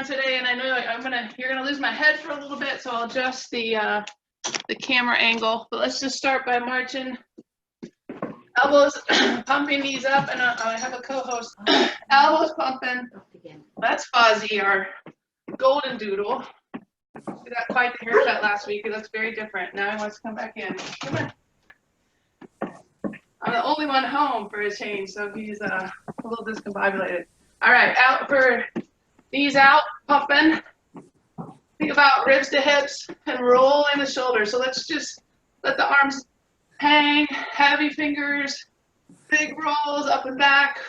around today, and I know you're gonna lose my head for a little bit, so I'll adjust the camera angle. But let's just start by marching. Elbows pumping, knees up, and I have a co-host. Elbows pumping. That's Fozzie, our golden doodle. We got quite the haircut last week. It looks very different. Now he wants to come back in. Come on. I'm the only one home for a change, so he's a little discombobulated. All right, out for knees out, pumping. Think about ribs to hips and rolling the shoulders. So let's just let the arms hang, heavy fingers, big rolls up and back.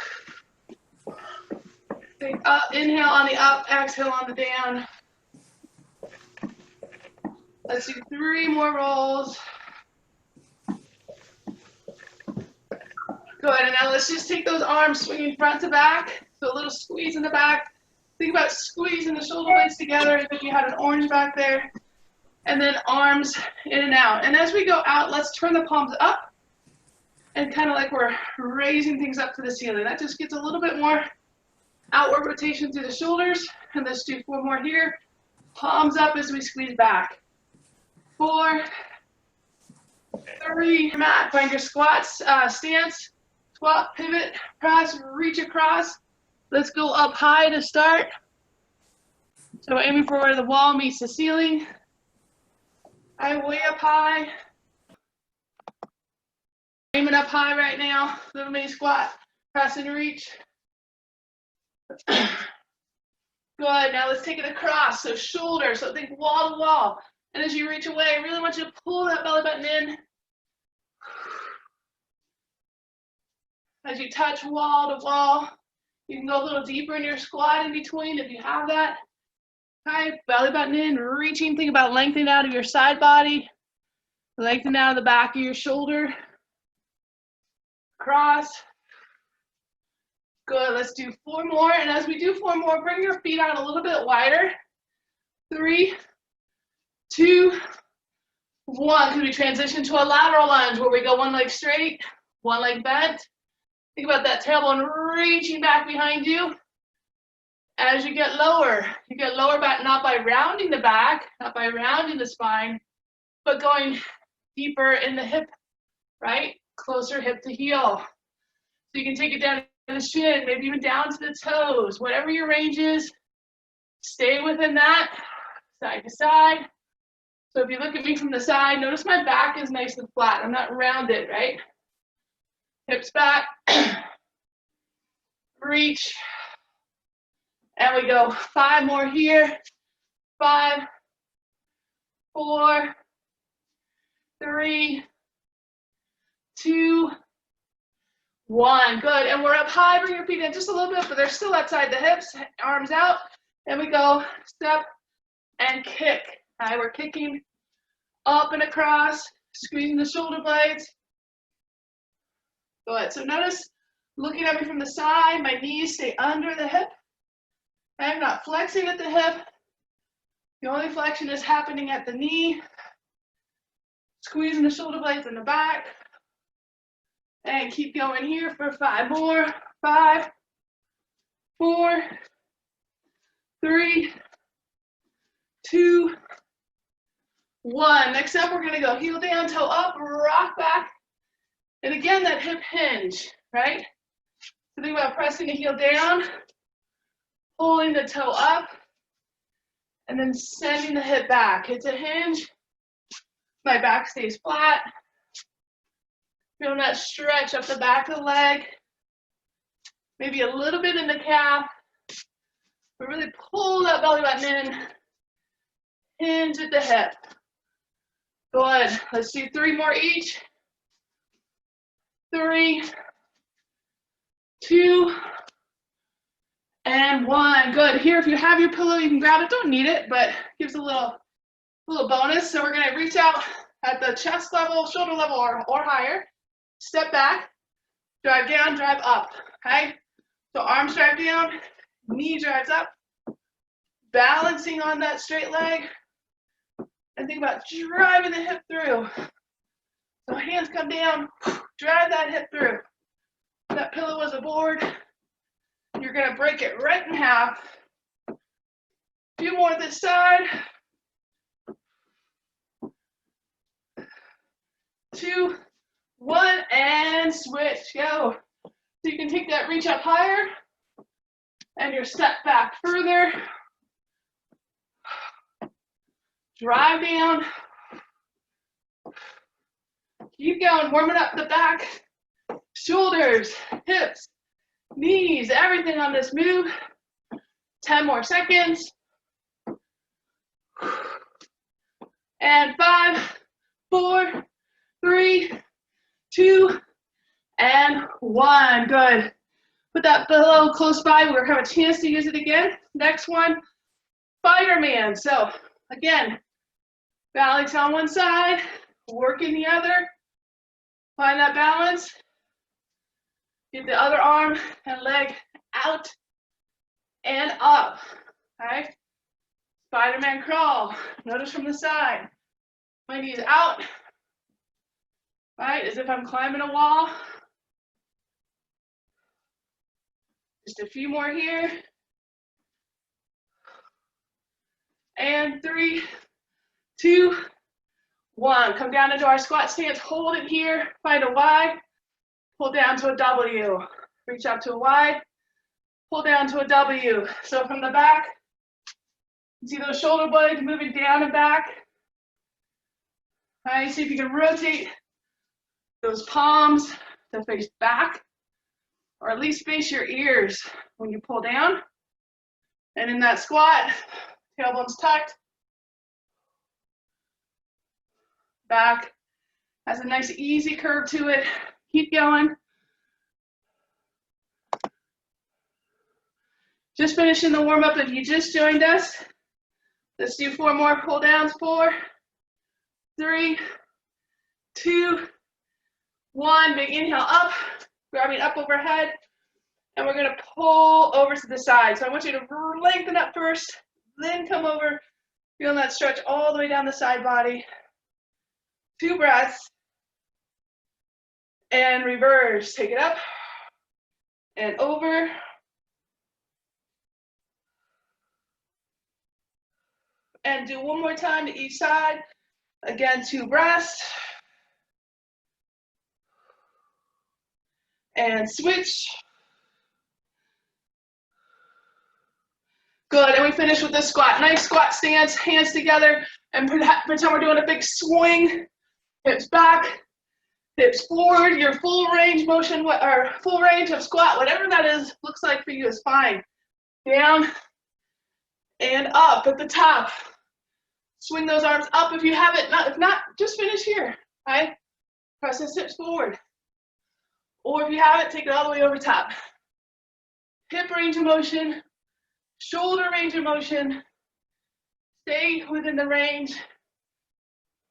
Take up, inhale on the up, exhale on the down. Let's do 3 more rolls. Good, and now let's just take those arms swinging front to back. So a little squeeze in the back. Think about squeezing the shoulder blades together as if you had an orange back there. And then arms in and out. And as we go out, let's turn the palms up and kind of like we're raising things up to the ceiling. That just gets a little bit more outward rotation through the shoulders. And let's do 4 more here. Palms up as we squeeze back. 4, 3, mat, find your squats, stance, squat, pivot, press, reach across. Let's go up high to start. So we're aiming for where the wall meets the ceiling. I'm way up high. Aiming up high right now. Little mini squat, press and reach. Good, now let's take it across. So shoulder, so think wall to wall. And as you reach away, I really want you to pull that belly button in. As you touch wall to wall, you can go a little deeper in your squat in between if you have that. Okay, belly button in, reaching. Think about lengthening out of your side body, lengthening out of the back of your shoulder. Cross. Good, let's do 4 more. And as we do 4 more, bring your feet out a little bit wider. 3, 2, 1. Can we transition to a lateral lunge where we go one leg straight, one leg bent? Think about that tailbone reaching back behind you. As you get lower back, not by rounding the back, not by rounding the spine, but going deeper in the hip, right? Closer hip to heel. So you can take it down to the shin, maybe even down to the toes, whatever your range is. Stay within that, side to side. So if you look at me from the side, notice my back is nice and flat. I'm not rounded, right? Hips back, reach, and we go 5 more here. 5, 4, 3, 2, 1. Good, and we're up high. Bring your feet in just a little bit, but they're still outside the hips. Arms out, and we go step and kick. All right, we're kicking up and across, squeezing the shoulder blades. Good, so notice looking at me from the side, my knees stay under the hip. I'm not flexing at the hip. The only flexion is happening at the knee. Squeezing the shoulder blades in the back. And keep going here for 5 more. 5, 4, 3, 2, 1. Next up, we're gonna go heel down, toe up, rock back. And again, that hip hinge, right? So think about pressing the heel down, pulling the toe up, and then sending the hip back. It's a hinge. My back stays flat. Feeling that stretch up the back of the leg. Maybe a little bit in the calf. But really pull that belly button in. Hinge at the hip. Good. Let's do 3 more each. 3, 2, and 1. Good. Here, if you have your pillow, you can grab it. Don't need it, but gives a little bonus. So we're gonna reach out at the chest level, shoulder level, or higher. Step back, drive down, drive up. Okay. So arms drive down, knee drives up, balancing on that straight leg, and think about driving the hip through. So hands come down, drive that hip through. If that pillow was a board, you're gonna break it right in half. more this side. 2, 1, and switch. Go. So you can take that reach up higher and your step back further. Drive down. Keep going, warming up the back, shoulders, hips, knees, everything on this move. 10 more seconds. And 5, 4, 3, 2, and 1. Good. Put that pillow close by. We're going to have a chance to use it again. Next one, Spider-Man. So again, balance on one side, working the other. Find that balance. Get the other arm and leg out and up. Okay? Spider-Man crawl. Notice from the side. My knees out. Right? As if I'm climbing a wall. Just a few more here. And 3, 2, 1. Come down into our squat stance. Hold it here. Find a Y. Pull down to a W. Reach up to a Y. Pull down to a W. So from the back, you see those shoulder blades moving down and back. All right, see if you can rotate those palms to face back, or at least face your ears when you pull down. And in that squat, tailbones tucked. Back has a nice easy curve to it. Keep going. Just finishing the warm up. If you just joined us, let's do 4 more pull downs. 4, 3, 2, 1. Big inhale up, grabbing up overhead, and we're gonna pull over to the side. So I want you to lengthen up first, then come over, feeling that stretch all the way down the side body. 2 breaths, and reverse. Take it up and over. And do 1 more time to each side. Again, 2 breaths. And switch. Good, and we finish with this squat. Nice squat stance, hands together, and pretend we're doing a big swing. Hips back, hips forward. Your full range motion, or full range of squat, whatever that is, looks like for you is fine. Down and up at the top. Swing those arms up if you have it. If not, just finish here. Okay? Press the hips forward. Or if you have it, take it all the way over top. Hip range of motion, shoulder range of motion. Stay within the range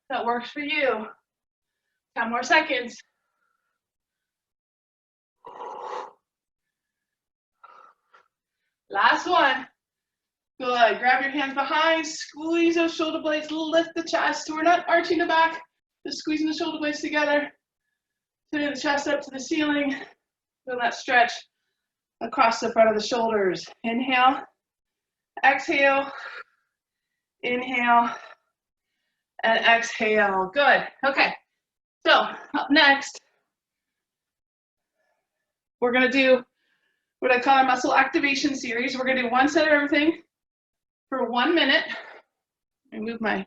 that works for you. 10 more seconds. Last one. Good. Grab your hands behind, squeeze those shoulder blades, lift the chest. So we're not arching the back, just squeezing the shoulder blades together. Sending the chest up to the ceiling. Feel that stretch across the front of the shoulders. Inhale, exhale, inhale, and exhale. Good. Okay. So up next, we're going to do what I call our muscle activation series. We're going to do one set of everything for 1 minute. Let me move my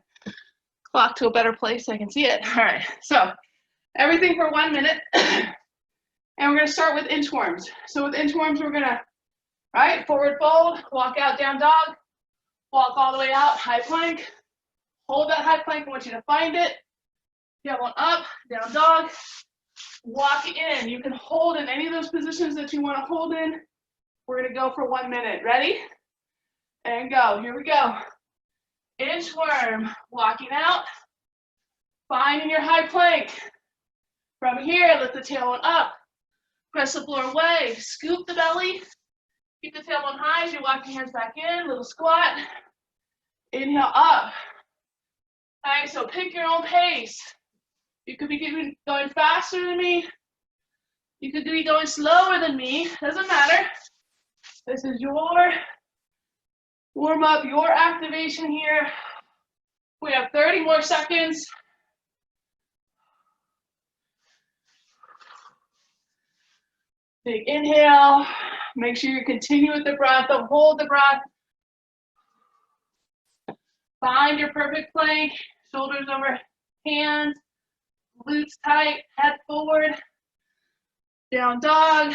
clock to a better place so I can see it. All right, so everything for 1 minute. And we're going to start with inchworms. So with inchworms, we're going to, forward fold, walk out, down dog, walk all the way out, high plank. Hold that high plank. I want you to find it. Get one up, down dog, walk in. You can hold in any of those positions that you want to hold in. We're going to go for 1 minute. Ready? And go. Here we go. Inchworm, walking out, finding your high plank. From here, lift the tailbone up, press the floor away, scoop the belly, keep the tailbone high as you walk your hands back in, little squat. Inhale up. All right, so pick your own pace. You could be going faster than me. You could be going slower than me. Doesn't matter. This is your Warm up your activation here. We have 30 more seconds. Big inhale. Make sure you continue with the breath. Don't hold the breath. Find your perfect plank. Shoulders over hands. Glutes tight. Head forward. Down dog.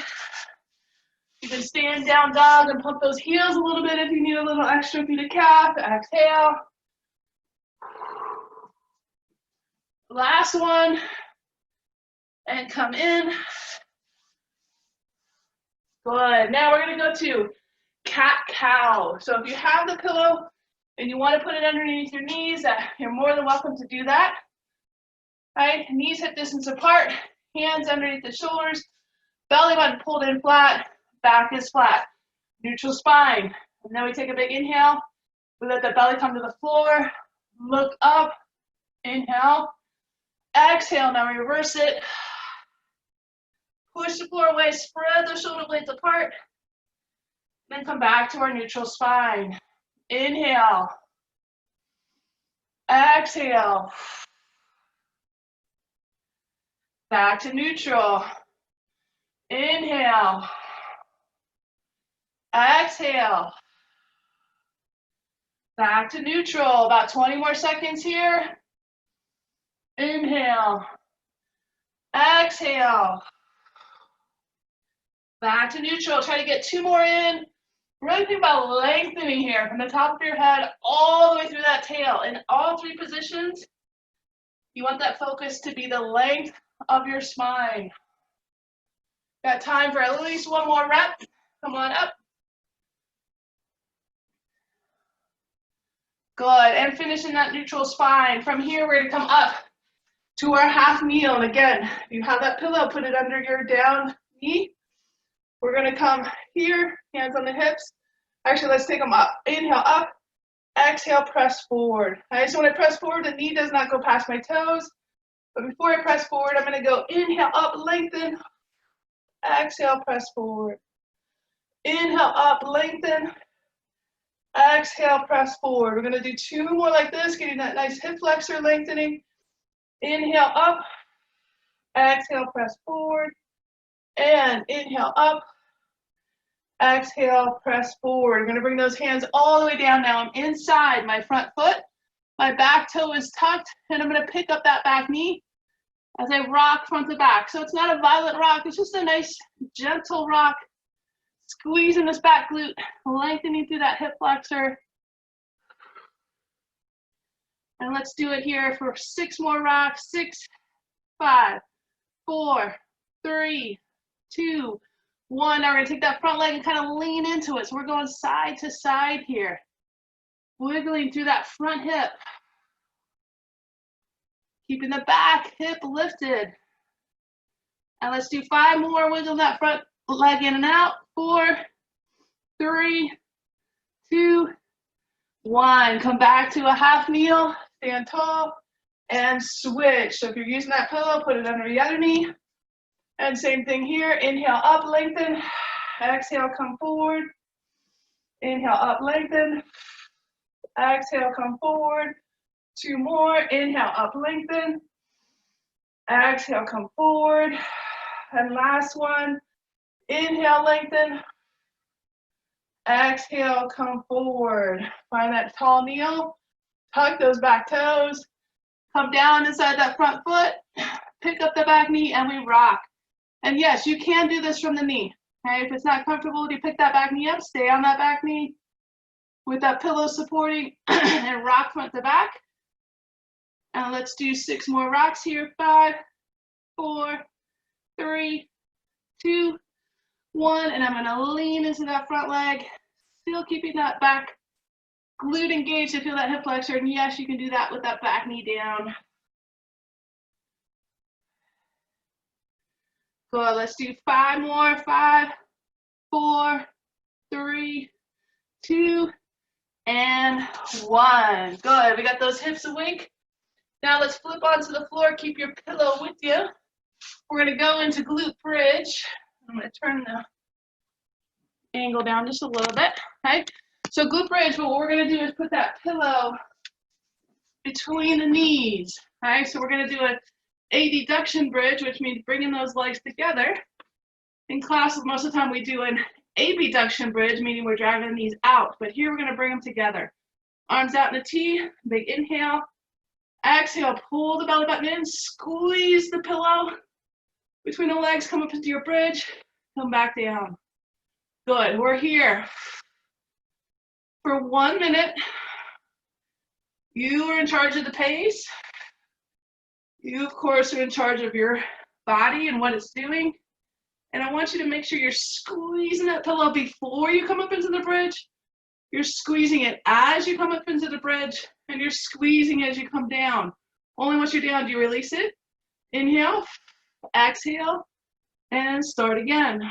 You can stand down dog and pump those heels a little bit if you need a little extra through the calf. Exhale. Last one. And come in. Good. Now we're going to go to cat-cow. So if you have the pillow and you want to put it underneath your knees, you're more than welcome to do that. Right? Knees hip distance apart. Hands underneath the shoulders. Belly button pulled in flat. Back is flat. Neutral spine. And then we take a big inhale. We let the belly come to the floor. Look up. Inhale. Exhale. Now reverse it. Push the floor away. Spread the shoulder blades apart. Then come back to our neutral spine. Inhale. Exhale. Back to neutral. Inhale. Exhale. Back to neutral. About 20 more seconds here. Inhale. Exhale. Back to neutral. Try to get 2 more in. Really think about lengthening here from the top of your head all the way through that tail. In all 3 positions, you want that focus to be the length of your spine. Got time for at least 1 more rep. Come on up. Good. And finish in that neutral spine. From here, we're going to come up to our half kneel. And again, if you have that pillow, put it under your down knee. We're going to come here, hands on the hips. Actually, let's take them up. Inhale, up. Exhale, press forward. All right, so when I press forward, the knee does not go past my toes. But before I press forward, I'm going to go inhale, up, lengthen. Exhale, press forward. Inhale, up, lengthen. Exhale, press forward. We're going to do 2 more like this, getting that nice hip flexor lengthening. Inhale, up. Exhale, press forward. And inhale, up. Exhale, press forward. I'm going to bring those hands all the way down now. I'm inside my front foot. My back toe is tucked, and I'm going to pick up that back knee as I rock front to back. So it's not a violent rock. It's just a nice, gentle rock. Squeezing this back glute, lengthening through that hip flexor. And let's do it here for 6 more rocks. 6, 5, 4, 3, 2, 1. Now we're going to take that front leg and kind of lean into it. So we're going side to side here. Wiggling through that front hip. Keeping the back hip lifted. And let's do 5 more. Wiggle that front leg in and out. 4, 3, 2, 1. Come back to a half kneel. Stand tall and switch. So if you're using that pillow, put it under the other knee. And same thing here. Inhale, up, lengthen. Exhale, come forward. Inhale, up, lengthen. Exhale, come forward. 2 more. Inhale, up, lengthen. Exhale, come forward. And last one. Inhale, lengthen. Exhale, come forward. Find that tall kneel. Tuck those back toes. Come down inside that front foot. Pick up the back knee and we rock. And yes, you can do this from the knee. Okay? If it's not comfortable, you pick that back knee up. Stay on that back knee with that pillow supporting and rock front to back. And let's do 6 more rocks here. 5, 4, 3, 2, 1. And I'm going to lean into that front leg. Still keeping that back glute engaged to feel that hip flexor. And yes, you can do that with that back knee down. Good. Let's do 5 more. 5, 4, 3, 2, and 1. Good. We got those hips awake. Now let's flip onto the floor. Keep your pillow with you. We're going to go into glute bridge. I'm going to turn the angle down just a little bit. Okay. So glute bridge, but what we're gonna do is put that pillow between the knees. All right, so we're gonna do a adduction bridge, which means bringing those legs together. In class, most of the time we do an abduction bridge, meaning we're driving the knees out, but here we're gonna bring them together. Arms out in a T, big inhale. Exhale, pull the belly button in, squeeze the pillow between the legs, come up into your bridge, come back down. Good, we're here for 1 minute. You are in charge of the pace. You, of course, are in charge of your body and what it's doing. And I want you to make sure you're squeezing that pillow before you come up into the bridge. You're squeezing it as you come up into the bridge, and you're squeezing as you come down. Only once you're down do you release it. Inhale, exhale, and start again.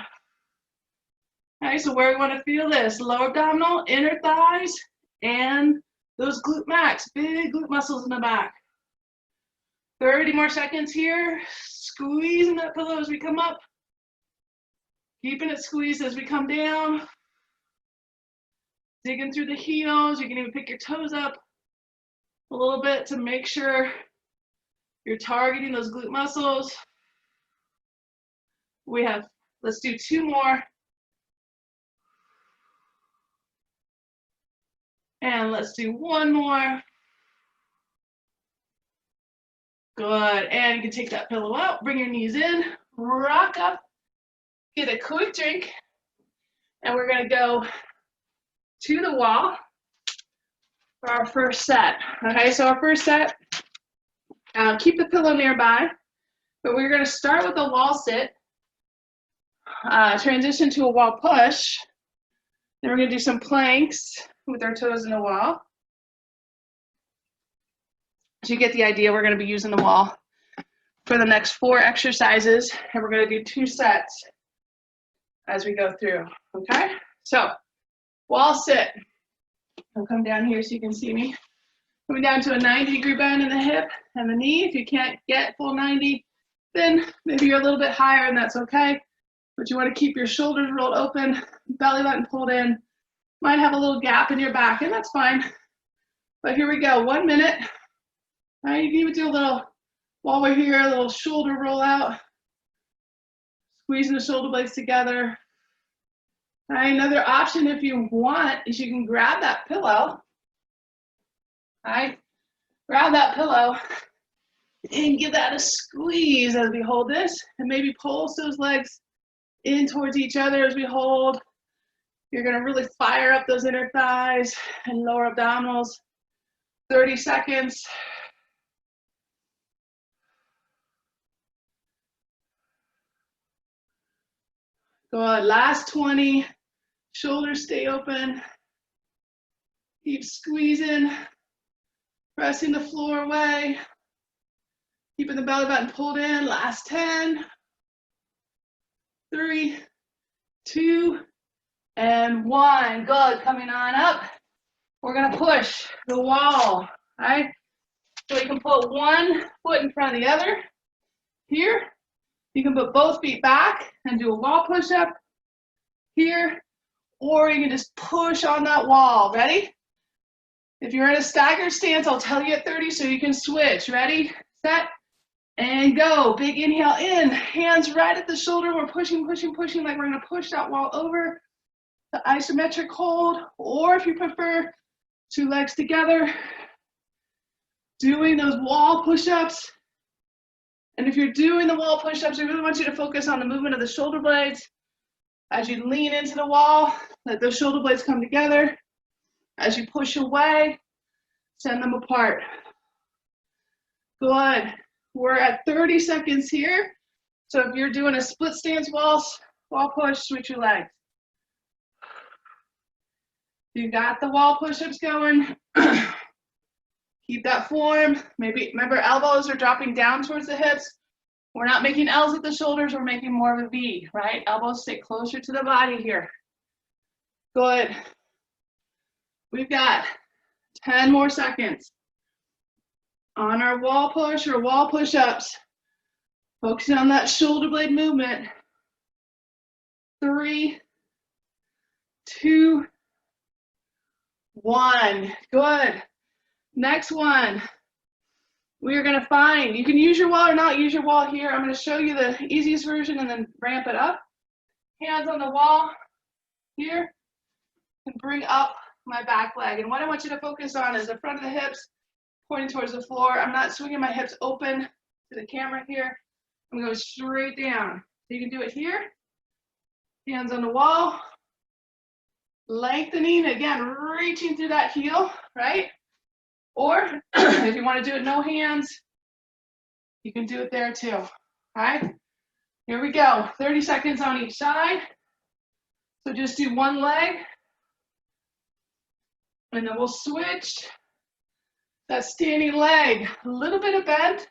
All right, so where we want to feel this, lower abdominal, inner thighs, and those glute max, big glute muscles in the back. 30 more seconds here, squeezing that pillow as we come up, keeping it squeezed as we come down, digging through the heels. You can even pick your toes up a little bit to make sure you're targeting those glute muscles. We have, let's do 2 more. And let's do 1 more. Good, and you can take that pillow out, bring your knees in, rock up, get a quick drink, and we're gonna go to the wall for our first set. Okay, so our first set, keep the pillow nearby, but we're gonna start with a wall sit, transition to a wall push, then we're gonna do some planks with our toes in the wall. So you get the idea, we're gonna be using the wall for the next 4 exercises, and we're gonna do 2 sets as we go through, okay? So, wall sit. I'll come down here so you can see me. Coming down to a 90-degree bend in the hip and the knee. If you can't get full 90, then maybe you're a little bit higher and that's okay. But you wanna keep your shoulders rolled open, belly button pulled in. Might have a little gap in your back, and that's fine. But here we go, 1 minute. All right, you can even do a little, while we're here, a little shoulder roll out. Squeezing the shoulder blades together. All right, another option if you want is you can grab that pillow. All right, grab that pillow and give that a squeeze as we hold this, and maybe pulse those legs in towards each other as we hold. You're gonna really fire up those inner thighs and lower abdominals. 30 seconds. Good, last 20. Shoulders stay open. Keep squeezing, pressing the floor away. Keeping the belly button pulled in, last 10. 3, 2, and 1. Good, coming on up. We're gonna push the wall, all right? So you can put one foot in front of the other. Here, you can put both feet back and do a wall push-up here, or you can just push on that wall. Ready? If you're in a staggered stance, I'll tell you at 30 so you can switch. Ready, set, and go. Big inhale in, hands right at the shoulder. We're pushing, pushing, pushing like we're gonna push that wall over. The isometric hold, or if you prefer, 2 legs together, doing those wall push-ups. And if you're doing the wall push-ups, I really want you to focus on the movement of the shoulder blades. As you lean into the wall, let those shoulder blades come together. As you push away, send them apart. Good. We're at 30 seconds here. So if you're doing a split stance wall push, switch your legs. You got the wall push-ups going. Keep that form. Maybe, remember, elbows are dropping down towards the hips. We're not making L's at the shoulders, we're making more of a V, right? Elbows stay closer to the body here. Good. We've got 10 more seconds. On our wall push or wall push-ups, focusing on that shoulder blade movement. 3, 2, 1. Good. Next one. We are going to find, you can use your wall or not use your wall here. I'm going to show you the easiest version and then ramp it up. Hands on the wall here, and bring up my back leg. And what I want you to focus on is the front of the hips pointing towards the floor. I'm not swinging my hips open to the camera here. I'm going straight down. So you can do it here. Hands on the wall. Lengthening, again, reaching through that heel, right? Or if you want to do it no hands, you can do it there too. All right, here we go. 30 seconds on each side. So just do one leg, and then we'll switch that standing leg. A little bit of bend.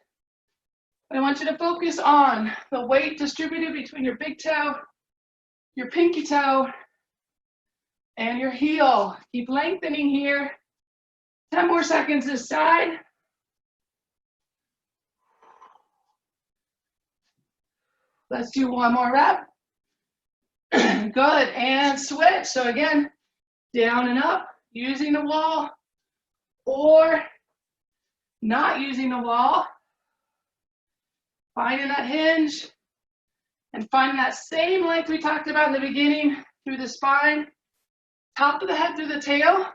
I want you to focus on the weight distributed between your big toe, your pinky toe, and your heel. Keep lengthening here. 10 more seconds this side. Let's do one more rep. Good, and switch. So again, down and up, using the wall or not using the wall. Finding that hinge and finding that same length we talked about in the beginning through the spine, top of the head through the tail.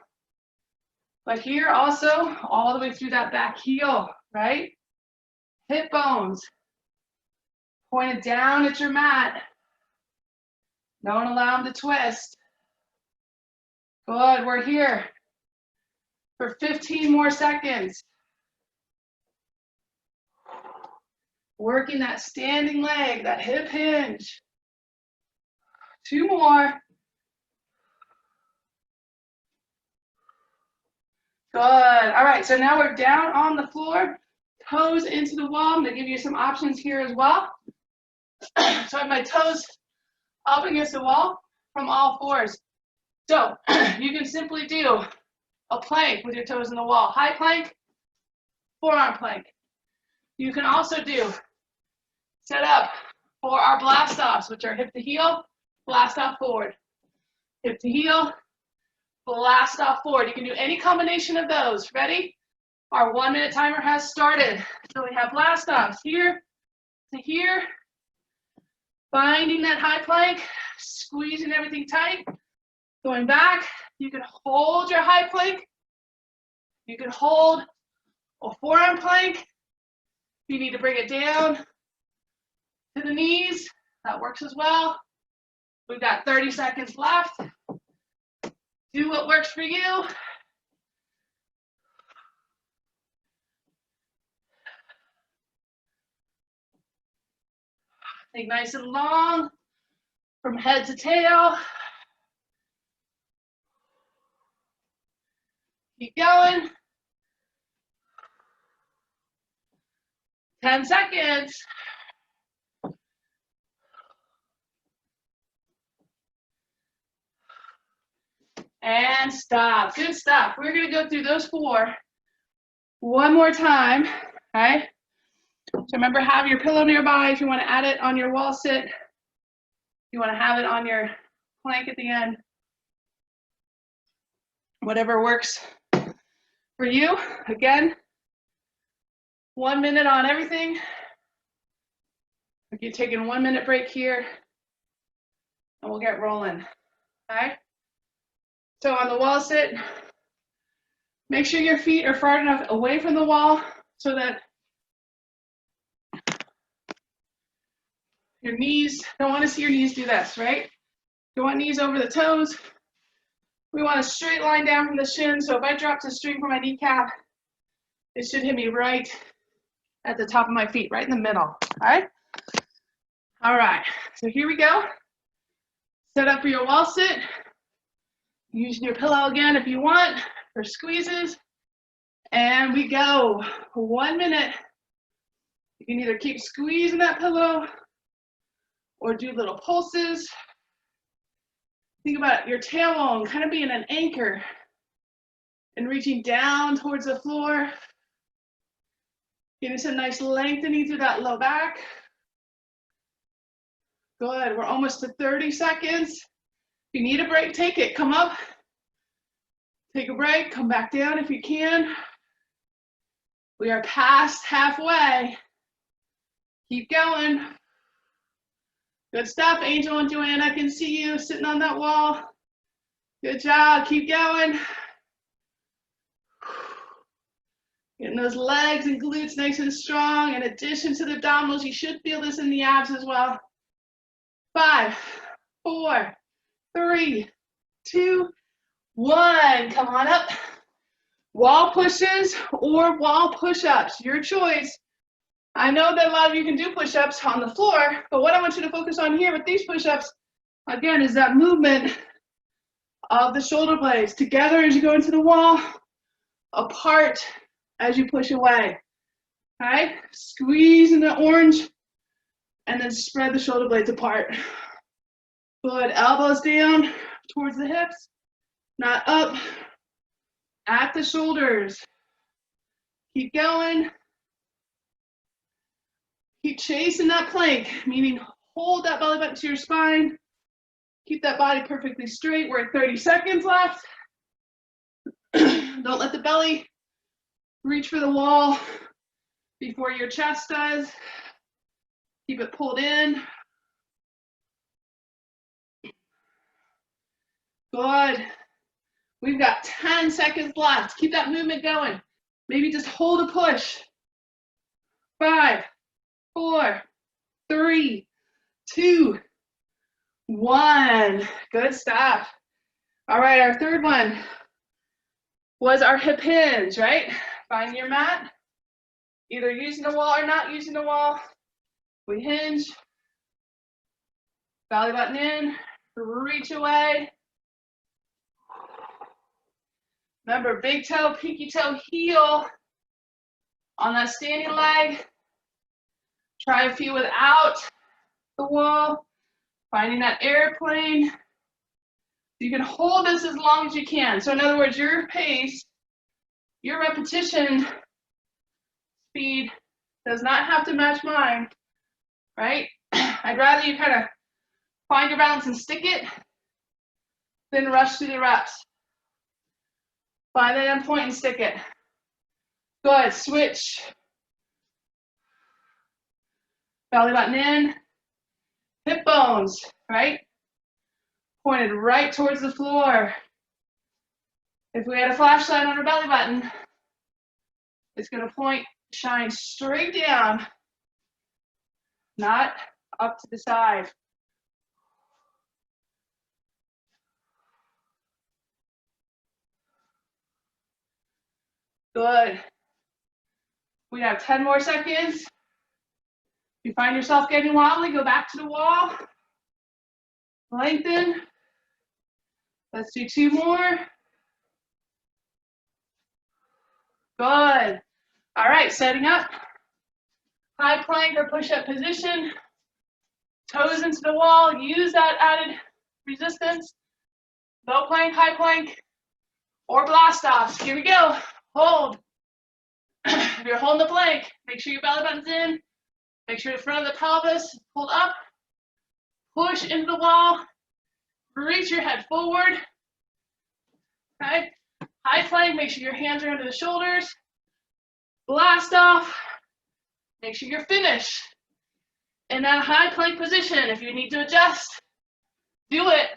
But here also, all the way through that back heel, right? Hip bones pointed down at your mat. Don't allow them to twist. Good, we're here for 15 more seconds. Working that standing leg, that hip hinge. 2 more. Good. All right, so now we're down on the floor, toes into the wall. I'm going to give you some options here as well. So I have my toes up against the wall from all fours. So you can simply do a plank with your toes in the wall. High plank, forearm plank. You can also do set up for our blast offs, which are hip to heel, blast off forward. Hip to heel, blast off forward. You can do any combination of those. Ready? Our 1 minute timer has started. So we have blast offs here to here. Finding that high plank, squeezing everything tight. Going back, you can hold your high plank. You can hold a forearm plank. You need to bring it down to the knees. That works as well. We've got 30 seconds left. Do what works for you. Think nice and long from head to tail. Keep going. 10 seconds. And stop. Good stuff. We're going to go through those 4 one more time. All right. So remember, have your pillow nearby if you want to add it on your wall sit. You want to have it on your plank at the end. Whatever works for you. Again, 1 minute on everything. You're taking a 1 minute break here, and we'll get rolling. All right. So on the wall sit, make sure your feet are far enough away from the wall so that your knees, don't want to see your knees do this, right? You want knees over the toes. We want a straight line down from the shin. So if I drop the string from my kneecap, it should hit me right at the top of my feet, right in the middle, all right? All right, so here we go. Set up for your wall sit. Using your pillow again if you want for squeezes. And we go. 1 minute. You can either keep squeezing that pillow or do little pulses. Think about your tailbone kind of being an anchor and reaching down towards the floor. Getting some nice lengthening through that low back. Good, we're almost to 30 seconds. If you need a break, take it. Come up Take a break, come back down if you can. We are past halfway. Keep going. Good stuff, Angel and Joanne. I can see you sitting on that wall. Good job. Keep going. Getting those legs and glutes nice and strong. In addition to the abdominals, you should feel this in the abs as well. 5, 4, 3, 2, 1. Come on up. Wall pushes or wall push-ups, your choice. I know that a lot of you can do push-ups on the floor, but what I want you to focus on here with these push-ups, again, is that movement of the shoulder blades together as you go into the wall, apart as you push away. All right, squeeze in the orange and then spread the shoulder blades apart. Good, elbows down towards the hips, not up, at the shoulders. Keep going. Keep chasing that plank, meaning hold that belly button to your spine. Keep that body perfectly straight. We're at 30 seconds left. Don't let the belly reach for the wall before your chest does. Keep it pulled in. Good. We've got 10 seconds left. Keep that movement going. Maybe just hold a push. 5, 4, 3, 2, 1. Good stuff. All right, our third one was our hip hinge, right? Find your mat, either using the wall or not using the wall. We hinge, belly button in, reach away. Remember, big toe, pinky toe, heel on that standing leg. Try a few without the wall, finding that airplane. You can hold this as long as you can. So in other words, your pace, your repetition speed does not have to match mine, right? I'd rather you kind of find your balance and stick it than rush through the reps. Find that end point and stick it. Good, switch. Belly button in, hip bones, right? Pointed right towards the floor. If we had a flashlight on our belly button, it's gonna point, shine straight down, not up to the side. Good. We have 10 more seconds. If you find yourself getting wobbly, go back to the wall. Lengthen. Let's do 2 more. Good. All right, setting up. High plank or push-up position. Toes into the wall. Use that added resistance. Low plank, high plank, or blast offs. Here we go. Hold. If you're holding the plank, make sure your belly button's in. Make sure the front of the pelvis is pulled up. Push into the wall. Reach your head forward. Okay. High plank, make sure your hands are under the shoulders. Blast off. Make sure you're finished in that high plank position. If you need to adjust, do it.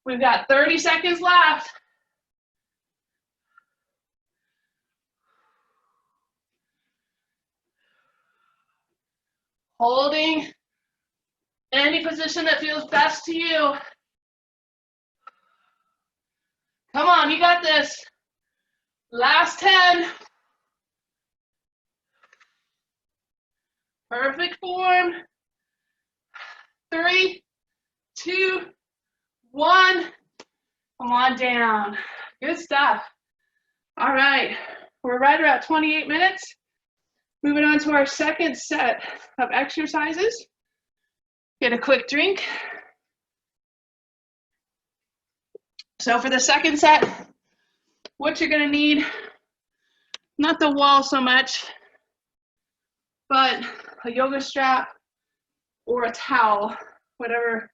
We've got 30 seconds left. Holding any position that feels best to you. Come on, you got this. Last 10. Perfect form. 3, 2, 1. Come on down. Good stuff. All right, we're right around 28 minutes. Moving on to our second set of exercises. Get a quick drink. So for the second set, what you're gonna need, not the wall so much, but a yoga strap or a towel, whatever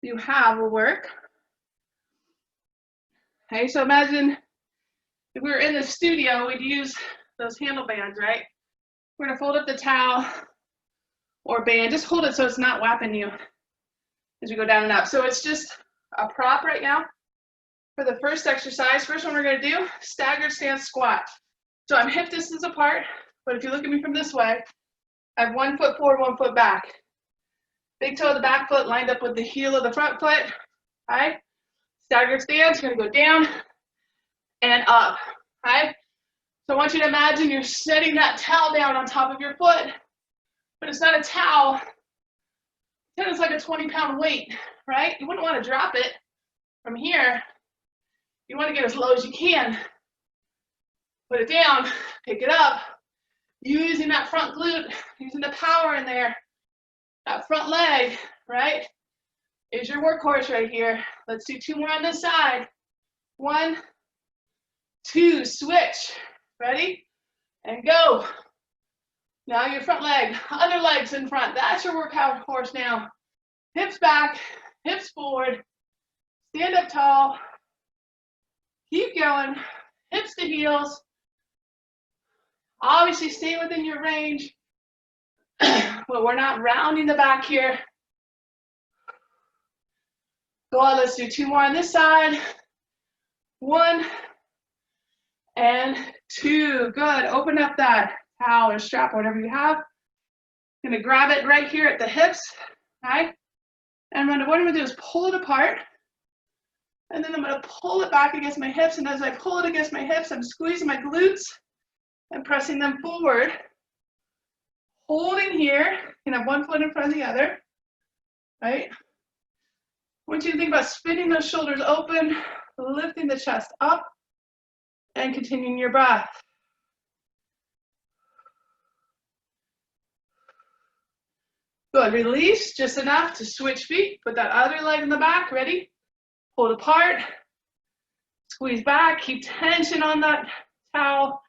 you have will work. Okay, so imagine if we were in the studio, we'd use those handle bands, right? We're gonna fold up the towel or band, just hold it so it's not whapping you as you go down and up. So it's just a prop right now for the first exercise. First one we're gonna do, staggered stance squat. So I'm hip distance apart, but if you look at me from this way, I have 1 foot forward, 1 foot back. Big toe of the back foot lined up with the heel of the front foot. Okay? Staggered stance, you're gonna go down and up. Okay? So I want you to imagine you're setting that towel down on top of your foot, but it's not a towel. It's like a 20-pound weight, right? You wouldn't want to drop it from here. You want to get as low as you can. Put it down, pick it up, using that front glute, using the power in there. That front leg, right, is your workhorse right here. Let's do 2 more on this side. 1, 2, switch. Ready? And go. Now your front leg, other legs in front. That's your workout horse now. Hips back, hips forward. Stand up tall. Keep going. Hips to heels. Obviously stay within your range. But we're not rounding the back here. Go on, let's do 2 more on this side. 1 and 2. Good. Open up that towel or strap, whatever you have. Gonna grab it right here at the hips. Okay? And what I'm gonna do is pull it apart. And then I'm gonna pull it back against my hips. And as I pull it against my hips, I'm squeezing my glutes and pressing them forward. Holding here, you can have 1 foot in front of the other, right? I want you to think about spinning those shoulders open, lifting the chest up, and continuing your breath. Good, release just enough to switch feet, put that other leg in the back, ready? Hold apart, squeeze back, keep tension on that towel.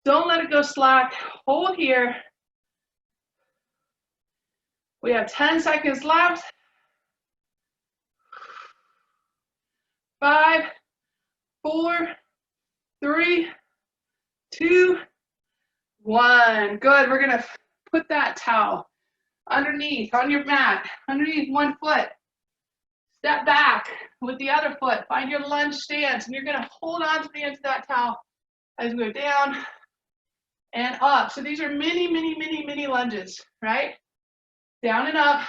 Don't let it go slack, hold here. We have 10 seconds left. 5, 4, 3, 2, 1. Good, we're gonna put that towel underneath, on your mat, underneath 1 foot. Step back with the other foot, find your lunge stance, and you're gonna hold on to the end of that towel as we go down and up. So these are mini lunges, right? Down and up.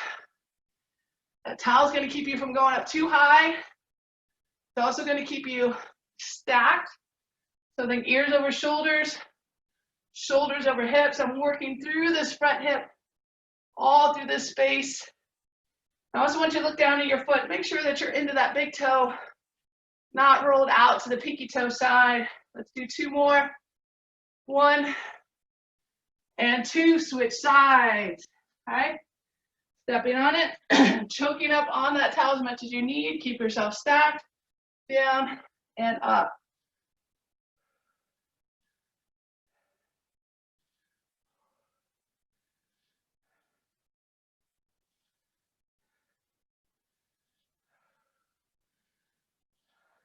That towel's going to keep you from going up too high. It's also going to keep you stacked. So think ears over shoulders, shoulders over hips. I'm working through this front hip, all through this space. I also want you to look down at your foot. Make sure that you're into that big toe, not rolled out to the pinky toe side. Let's do 2 more. 1 and 2, switch sides. Okay? Stepping on it, choking up on that towel as much as you need. Keep yourself stacked, down and up.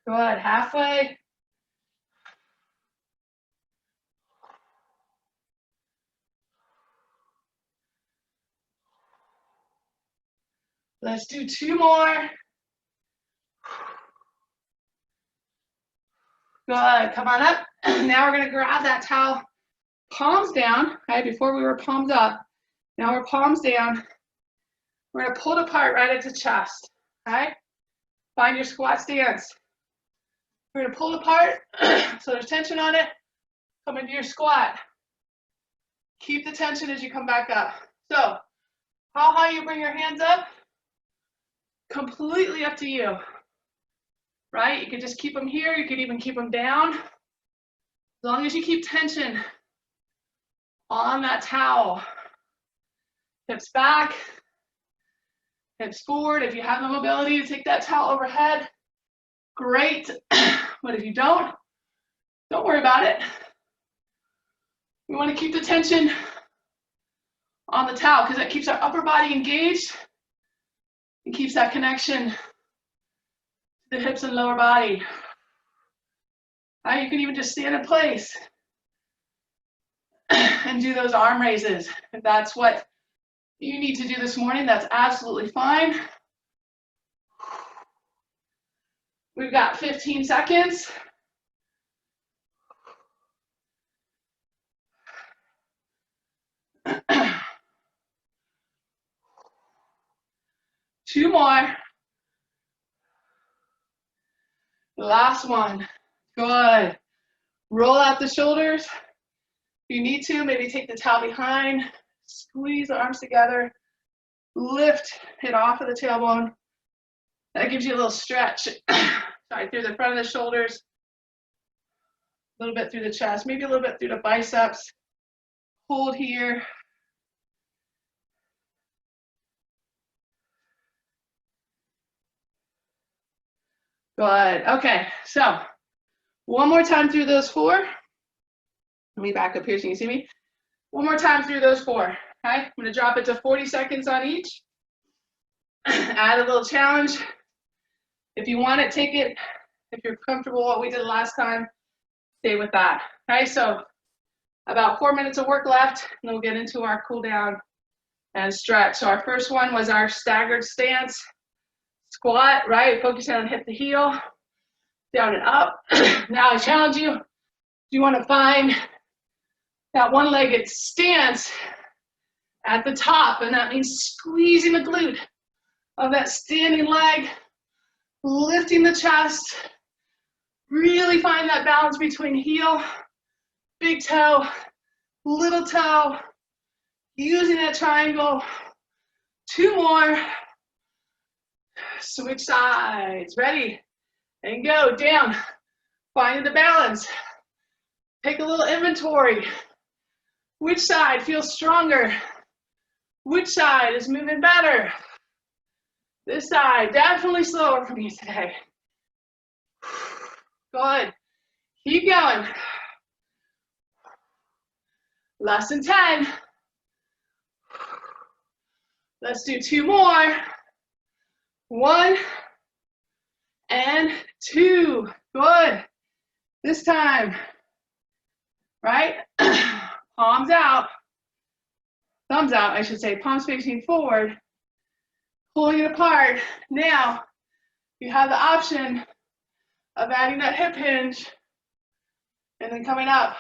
Good, halfway. Let's do 2 more. Good, come on up. Now we're gonna grab that towel, palms down, right? Before we were palms up. Now we're palms down. We're gonna pull it apart right into chest, okay? Find your squat stance. We're gonna pull it apart, so there's tension on it. Come into your squat. Keep the tension as you come back up. So, how high you bring your hands up, completely up to you, right? You can just keep them here, you can even keep them down. As long as you keep tension on that towel. Hips back, hips forward. If you have the mobility to take that towel overhead, great. But if you don't worry about it. We want to keep the tension on the towel because that keeps our upper body engaged and keeps that connection to the hips and lower body. You can even just stand in place and do those arm raises. If that's what you need to do this morning, that's absolutely fine. We've got 15 seconds. Two more. Last one. Good. Roll out the shoulders. If you need to, maybe take the towel behind, squeeze the arms together, lift it off of the tailbone. That gives you a little stretch. Sorry, through the front of the shoulders, a little bit through the chest, maybe a little bit through the biceps. Hold here. Good. Okay, so one more time through those four. Let me back up here so you can see me. One more time through those four. Okay, I'm going to drop it to 40 seconds on each. Add a little challenge. If you want it, take it. If you're comfortable with what we did last time, stay with that. Okay, so about 4 minutes of work left, and we'll get into our cool down and stretch. So our first one was our staggered stance. Squat, right? Focus on hip to heel, down and up. Now I challenge you, you want to find that one-legged stance at the top, and that means squeezing the glute of that standing leg, lifting the chest, really find that balance between heel, big toe, little toe, using that triangle. Two more. Switch sides. Ready? And go down. Finding the balance. Take a little inventory. Which side feels stronger? Which side is moving better? This side definitely slower for me today. Good. Keep going. Less than 10. Let's do two more. 1 and 2. Good. This time, right? Palms out. Thumbs out, I should say. Palms facing forward. Pulling it apart. Now, you have the option of adding that hip hinge and then coming up.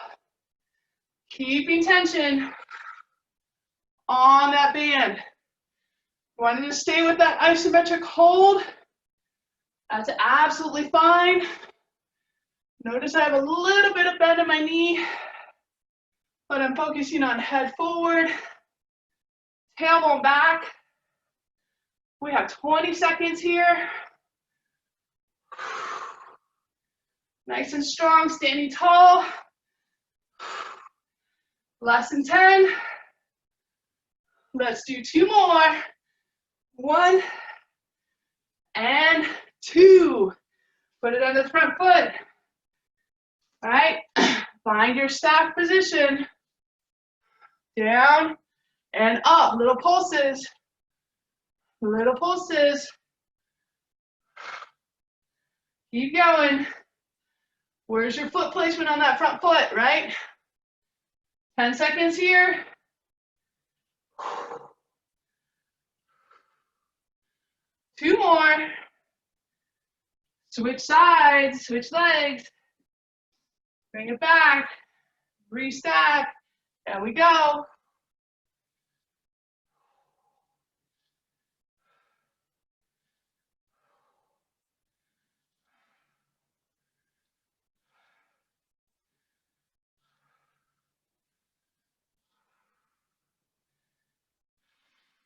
Keeping tension on that band. Wanting to stay with that isometric hold, that's absolutely fine. Notice I have a little bit of bend in my knee, but I'm focusing on head forward, tailbone back. We have 20 seconds here. Nice and strong, standing tall. Less than 10. Let's do two more. 1 and 2. Put it on the front foot. All right, find your staff position. Down and up, little pulses. Little pulses. Keep going. Where's your foot placement on that front foot, right? 10 seconds here. Two more. Switch sides, switch legs. Bring it back. Restack. There we go.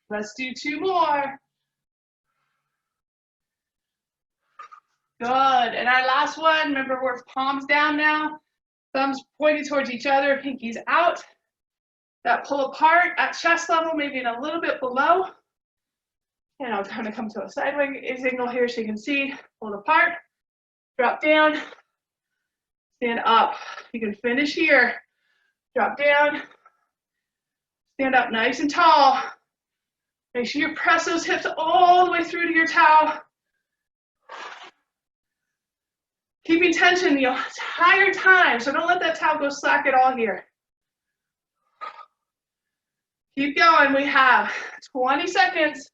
Let's do two more. Good. And our last one, remember we're palms down now. Thumbs pointed towards each other, pinkies out. That pull apart at chest level, maybe a little bit below. And I'll kind of come to a sideways angle here so you can see. Pull apart, drop down, stand up. You can finish here. Drop down, stand up nice and tall. Make sure you press those hips all the way through to your towel. Keeping tension the entire time, so don't let that towel go slack at all here. Keep going. We have 20 seconds.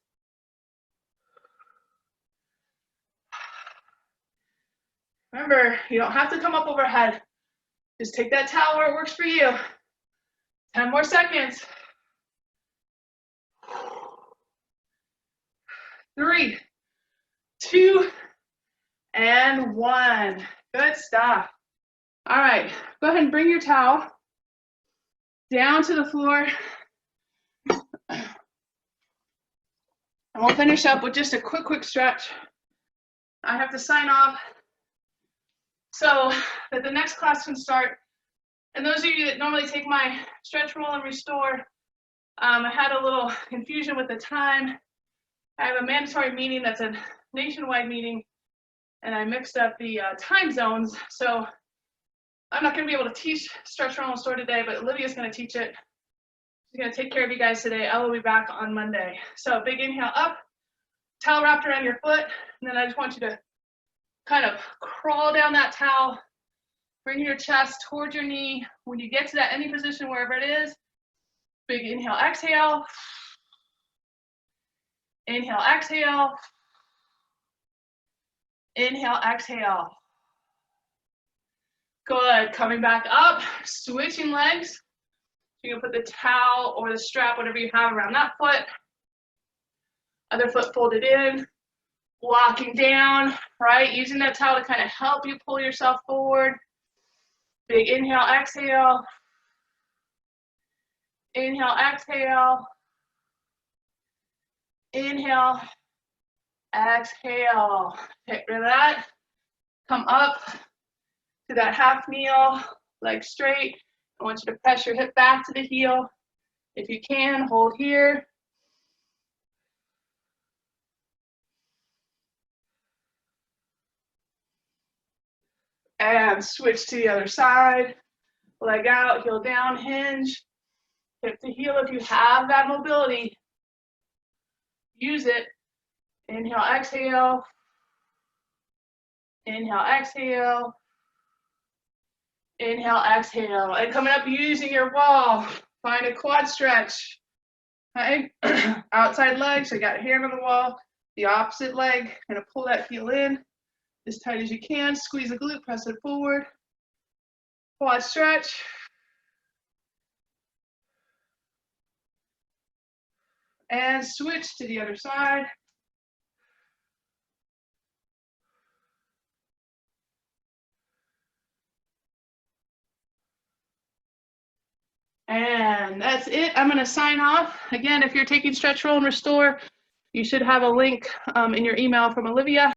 Remember, you don't have to come up overhead. Just take that towel where it works for you. 10 more seconds. 3, 2, and 1. Good stuff. All right, go ahead and bring your towel down to the floor. And we'll finish up with just a quick stretch. I have to sign off so that the next class can start. And those of you that normally take my stretch, roll, and restore, I had a little confusion with the time. I have a mandatory meeting that's a nationwide meeting, and I mixed up the time zones. So I'm not going to be able to teach stretch, roll, and restore today, but Olivia's going to teach it. She's going to take care of you guys today. I will be back on Monday. So big inhale up, towel wrapped around your foot, and then I just want you to kind of crawl down that towel, bring your chest towards your knee. When you get to that any position, wherever it is, big inhale, exhale. Inhale, exhale. Inhale, exhale. Good. Coming back up, switching legs. You can put the towel or the strap, whatever you have, around that foot. Other foot folded in. Walking down, right? Using that towel to kind of help you pull yourself forward. Big inhale, exhale. Inhale, exhale. Inhale, exhale. Get rid of that. Come up to that half kneel, leg straight. I want you to press your hip back to the heel. If you can, hold here. And switch to the other side. Leg out, heel down, hinge. Hip to heel if you have that mobility. Use it. Inhale, exhale. Inhale, exhale. Inhale, exhale. And coming up using your wall. Find a quad stretch. Okay? Outside leg, so you got a hand on the wall. The opposite leg, gonna pull that heel in as tight as you can. Squeeze the glute, press it forward. Quad stretch. And switch to the other side. And that's it. I'm going to sign off. Again, if you're taking stretch, roll, and restore, you should have a link in your email from Olivia.